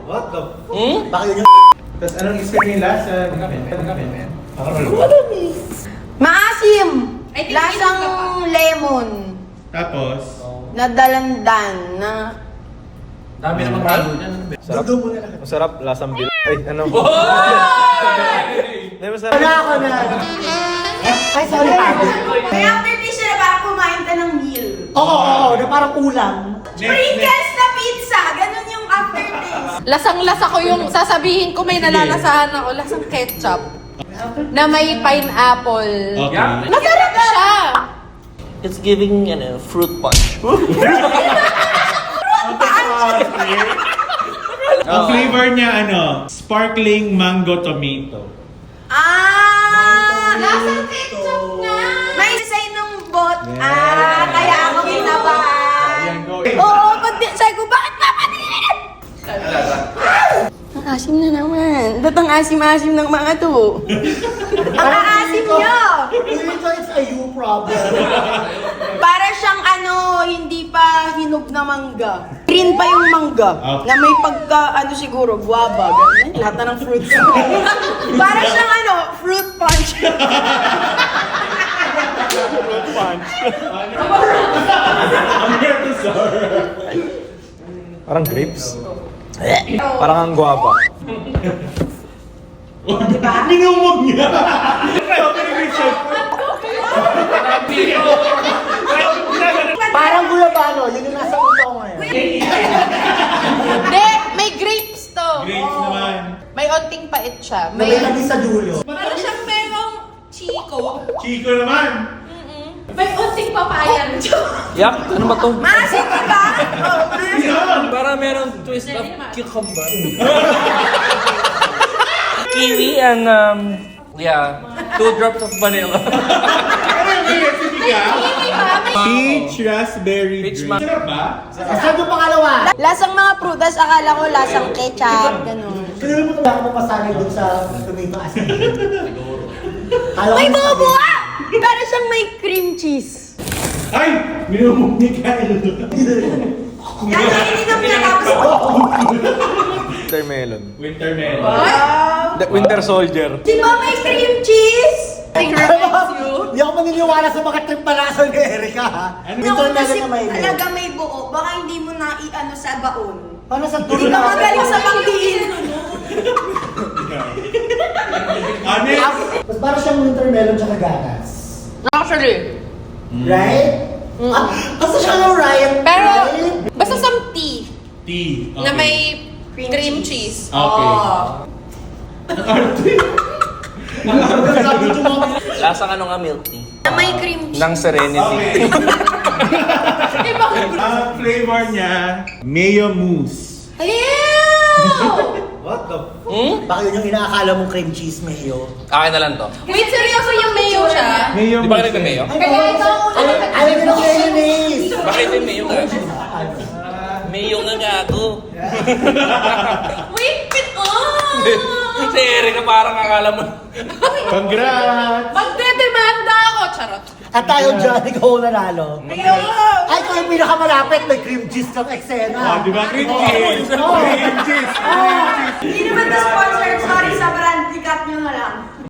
What the Bakit yun yung Tapos anong expect nila sa pagkain? Maasim! Ay, tingin Lasang ka pa. lemon. Tapos, Na dalandan na... Dami namang halo dyan. Sarap. dudo mo na lang. Masarap, lasang bil... Ay, ano? Hindi, masarap. Wala ako na. Ay, sorry pare. May aftertaste siya na parang kumain ka ng meal. Oo, na parang ulam. Sprinkles na pizza! Ganun yung aftertaste. Lasang-lasa ko yung sasabihin ko may nalalasahan ako. Lasang ketchup. Na may pineapple. Okay. Masarap siya! It's giving fruit punch. Ang flavor niya sparkling mango tomato. Lasang ketchup nga! May design ng bot. Yeah. Kaya ako kinabahan. Ayan, go. Oo, sabi ko, bakit papanin? Ang asim na naman. Ba't ang asim-asim ng mga to? Ang aasim nyo! It's a you problem. Para siyang hindi pa hinog na mangga. Green pa yung mangga. Okay. Na may pagka, siguro, guava. Ganun. Lahat na ng fruits. Para siyang fruit punch. I'm here to serve. Parang grapes. Parang ang guava. Minumog niya. Parang gulabano, yun yung nasa ulo ko ngayon. Hindi, may grapes to. Grapes naman. May onting pait siya. May lagi sa dulo. Para siyang merong chico. Chico naman. May onting papayan. Yak, ano ba to? Maasim ka ba? Para merong twist of cucumber. Kiwi and yeah, 2 drops of vanilla. Ano yung recipe ka? Kiwi ba? May Peach raspberry Peach drink. mango. Sarap ba? Saan yung pangalawa? Lasang mga prutas, akala ko lasang ketchup. Ganun. Kailan mo ito ako masanay dun sa tomato asin? May bobo ah! Para siyang may cream cheese. Ay! Minumog ni Kyle. Yan ang ininom niya tapos Winter melon. Winter melon. The Winter soldier. Di ba may cream cheese? Hindi ako maniniwala sa mga trip na nasa ni Erika ha. Winter melon na may talaga may buo. Baka hindi mo na sa baon. Paano sa Hindi ka magaling sa pangdiin. Honest? Mas parang siyang winter melon tsaka ganas. Actually. Right? Basta siya ng right. Pero, right? basta some tea Tea. na may cream cheese. Okay. Oh. Lasang ano nga milk tea. Na may cream cheese. Nang serenity. Okay. Ang flavor niya, mayo mousse. Ew! What the Bakit yun yung inaakala mong cream cheese mayo? Akin na lang to. Wait, seryoso yung mayo siya? Mayo Di ba kayo nagme-mayo? Kaya ikaw ang Alam mo yung mayonnaise! Bakit yung mayo nga? Mayo nga gago. Wait, Si Erika parang akala mo. Congrats! Magdedemanda ako, charot. At tayo dyan, ikaw ang nanalo. Ay, ikaw yung pinakamalapit, may cream cheese ng eksena. Oh, di ba? Cream cheese! Cream cheese! Hindi naman na sponsored. Sorry sa brand. Ikat nyo na lang.